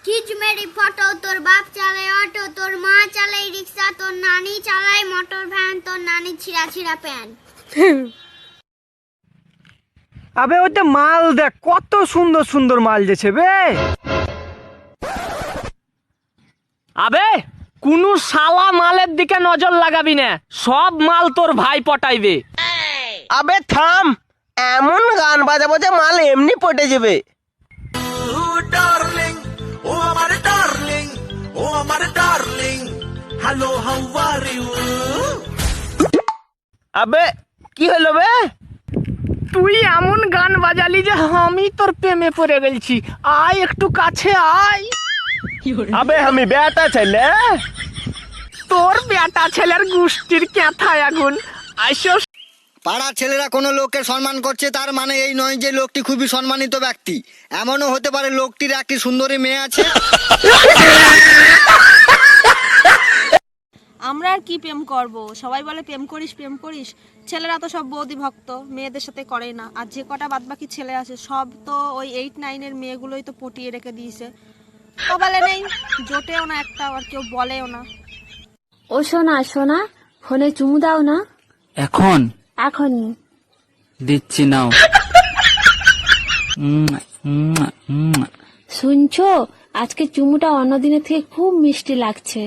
खींच मेरी फोटो তোর বাপ চালায় অটো তোর মা চালায় রিকশা তোর নানি চালায় মোটর ভ্যান তোর নানি ছিঁড়া ছিঁড়া প্যান্ট। আবে ওতে মাল দেখ কত সুন্দর সুন্দর মাল যেছে বে। আবে কোনো শালা মালের দিকে নজর লাগাবি না, সব মাল তোর ভাই পটাইবে। আবে থাম, এমন গান বাজাবো যে মাল এমনি পটে যাবে। আবে কি হলো বে? তুই এমন গান বাজালি যে আমি তোর প্রেমে পড়ে গেছি। আয় একটু কাছে আয়। আবে আমি বেটা ছেলে, তোর বেটা ছেলের গুষ্টির ক্যাথায় আগুন। আইসো। পাড়ার ছেলেরা কোনো লোককে সম্মান করছে তার মানে এই নয় যে লোকটি খুবই সম্মানিত ব্যক্তি। এমনও হতে পারে লোকটির একটি সুন্দরী মেয়ে আছে। আমরা আর কি প্রেম করব, সবাই বলে প্রেম করিস প্রেম করিস। ছেলেরা তো সব বৌদি ভক্ত, মেয়েদের সাথে করে না। আর যে কটা বাদবাকি ছেলে আছে সব তো ওই 8-9 মেয়েগুলোই তো পটিয়ে রেখে দিয়েছে। কপালে নেই, জোটেও না একটা, আর কেউ বলেও না। ও সোনা সোনা, ফোনে চুমু দাও না। এখন এখনই দিচ্ছি নাও। শুনছো, আজকে চুমুটা অন্যদিনের থেকে খুব মিষ্টি লাগছে।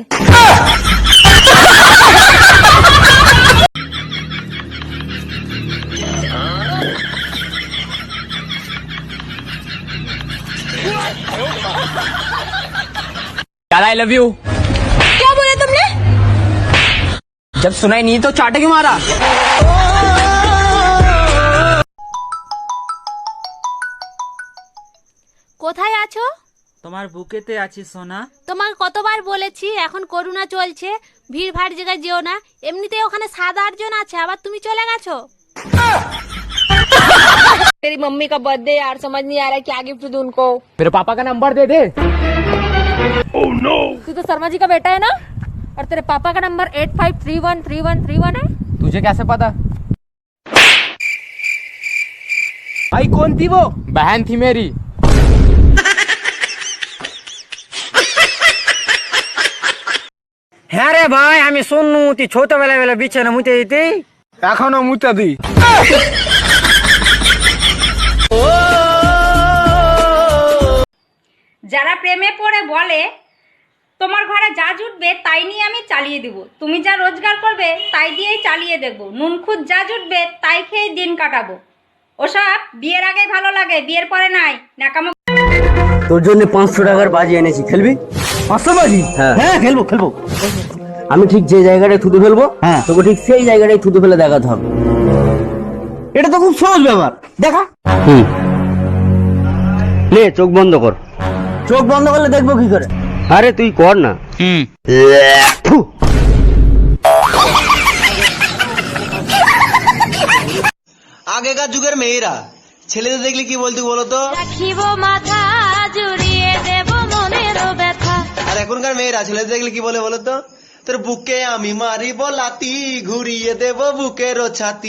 यार आई लव यू। क्या बोले तुमने? जब सुनाई नहीं तो चाटे क्यों मारा? কোথায় আছো? তোমার বুকেতে আছি সোনা। তোমাকে কতবার বলেছি এখন করোনা চলছে, ভিড় ভাড় জায়গায় যেও না। এমনিতে ওখানে 7-8 জন আছে, আবার তুমি চলে গেছো। तेरी मम्मी का बर्थडे यार, समझ नहीं आ रहा है क्या गिफ्ट दूं उनको। मेरे पापा का नंबर दे दे। तू तो शर्मा जी का बेटा है ना, और तेरे पापा का नंबर 85313131 है। तुझे कैसे पता? भाई कौन थी वो? बहन थी मेरी। হ্যাঁ রে ভাই, আমি শুননু তুই ছোটবেলা বেলা বিছানা মুতে দিতি, এখনো মুতে দি। যারা প্রেমে পড়ে বলে তোমার ঘরে যা জুটবে তাই নিয়ে আমি চালিয়ে দেব, তুমি যা রোজগার করবে তাই দিয়েই চালিয়ে দেখবো, নুন খুদ যা জুটবে তাই খেয়েই দিন কাটাবো, ওসব বিয়ের আগে ভালো লাগে, বিয়ের পরে নাই। নাকামো। তোর জন্য 500 টাকার বাজি এনেছি, খেলবি? 500 বাজি? হ্যাঁ খেলবো খেলবো। আমি ঠিক যে জায়গাটায় থুতু ফেলবো, হ্যাঁ তোকে ঠিক সেই জায়গাটায় থুতু ফেলে দেখাতে হবে। এটা তো খুব সহজ ব্যাপার, দেখা। নে চোখ বন্ধ কর। চোখ বন্ধ করলে দেখবো কি করে? আরে তুই কর না। ফু। আগেকার যুগের মেয়েরা ছেলেদের দেখলে কি বলতো বলতো? রাখিব মাথা জুড়িয়ে দেব মনের ব্যথা। আর এখনকার মেয়েরা ছেলেদের দেখলে কি বলে বলতো? তোর বুকে আমি মারিব লাতি, ঘুরিয়ে দেব বুকের ছাতি।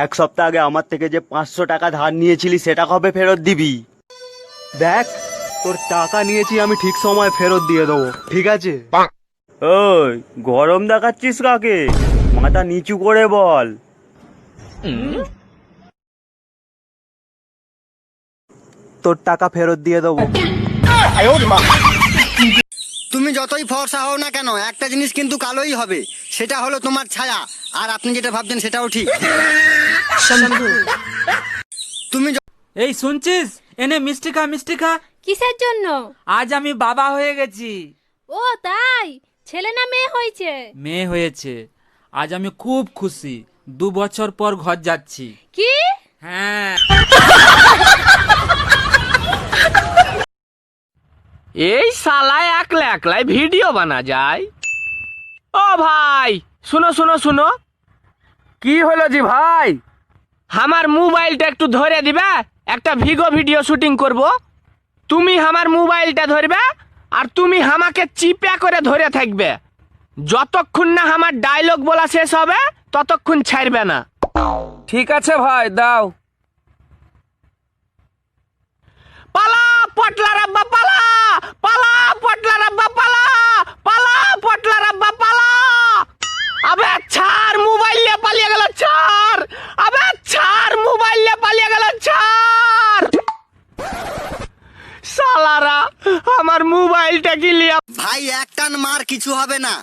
এক সপ্তাহ আগে আমার থেকে যে 500 টাকা ধার নিয়েছিলি সেটা কবে ফেরত দিবি? দেখ, তোর টাকা নিয়েছি আমি ঠিক সময় ফেরত দিয়ে দেবো, ঠিক আছে? ওই গরম দেখাচ্ছিস কাকে? মাথা নিচু করে বল। তোর টাকা ফেরত দিয়ে দেবো। তুমি যতই ফর্সা হও না কেন একটা জিনিস কিন্তু কালোই হবে, সেটা হলো তোমার ছায়া। আর আপনি যেটা ভাবছেন সেটাও ঠিক। তুমি এই শুনছিস, এনে মিষ্টি খা মিষ্টি খা। কিসের জন্য? আজ আমি বাবা হয়ে গেছি। ও তাই, ছেলে না মেয়ে হয়েছে? মেয়ে হয়েছে। আজ আমি খুব খুশি, 2 বছর পর ঘর যাচ্ছি। কি? হ্যাঁ। এই শালায় একলা একলাই ভিডিও বানা যায়। ও ভাই শুনো শুনো শুনো। কি হলো জি ভাই? আমার মোবাইলটা একটু ধরে দিবে, একটা ভিডিও শুটিং করব। তুমি আমার মোবাইলটা ধরবে আর তুমি আমাকে চিপে করে ধরে থাকবে, যতক্ষণ না আমার ডায়লগ বলা শেষ হবে ততক্ষণ ছাড়বে না। ঠিক আছে ভাই, দাও। মুখে কি লিয়া? ভাই এক টান মার কিছু হবে না।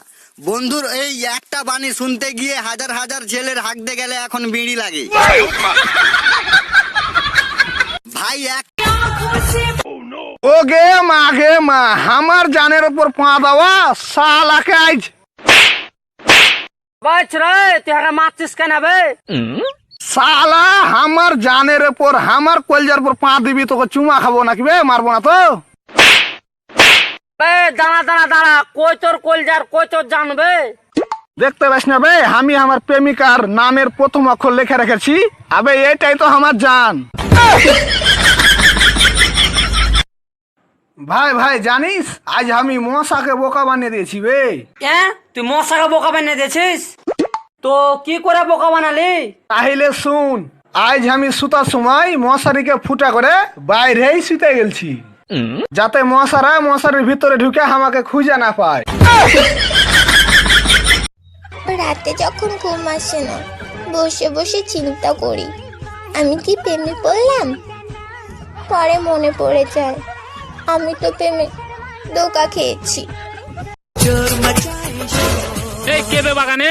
বন্ধুর এই একটা বাণী শুনতে গিয়ে হাজার হাজার ছেলের হাঁকতে গেলে এখন বিড়ি লাগে। ভাই এক ও গে মা আমার জানের উপর পা দেওয়া শালাকে আইজ বাচ রে তুই হারা মারছিস কেন বে? শালা আমার জানের উপর আমার কলজার উপর পা দিবি তোকে চুমা খাবো নাকি বে? মারবো না তো। বে দাঁড়া দাঁড়া দাঁড়া, কই তোর কলজার কই তোর জানবে? দেখতে পাস না বে, আমি আমার প্রেমিকার নামের প্রথম অক্ষর লিখে রেখেছি। আবে এটাই তো আমার জান। ভাই ভাই জানিস আজ আমি মশাকে বোকা বানিয়ে দিয়েছি বে। তুই মশাকে বোকা বানিয়ে দিয়েছিস? তো কি করে বোকা বানালি? তাহলে শুন, আজ আমি সুতার সময় মশারিকে ফুটা করে বাইরেই শুতে গেছি, যাতে মশারা মশারির ভিতরে ঢুকে আমাকে খুঁজে না পায়। রাতে যখন ঘুম আসে না, বসে বসে চিন্তা করি আমি কি প্রেমে পড়লাম। পরে মনে পড়ে যায় আমি তো প্রেমে ধোঁকা খেয়েছি। এই কে বে বাগানে?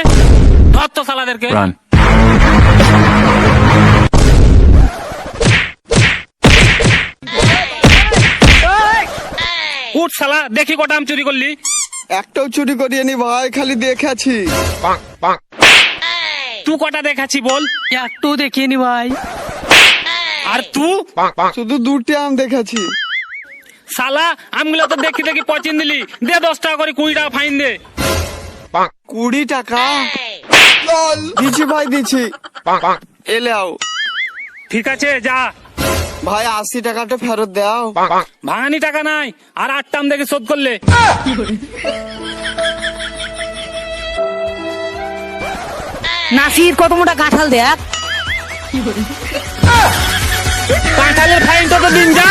ধর তো শালাদেরকে। উঠ শালা, দেখি কটা আম চুরি করলি। একটাও চুরি করিয়ে নি ভাই, খালি দেখেছি। তুই কটা দেখাচ্ছি বল? একটু দেখিয়ে নি ভাই। আর তুই? শুধু 2টি আম দেখেছি। শালা আমগুলো তো দেখি দেখি পচিন দিলি। দে 10 টাকা করে, 20 টাকা ফাইন দে। 20 টাকা দিচ্ছি ভাই, দিচ্ছি। এলাও ঠিক আছে যা। ভাই 80 টাকাটা ফেরত দাও। ভাঙানি টাকা নাই, আর 8টা আম দেখে শোধ করলে। নাসির কত মোটা কাঁঠাল দেখ। কাঁঠালের ফাইন তো দিন যা।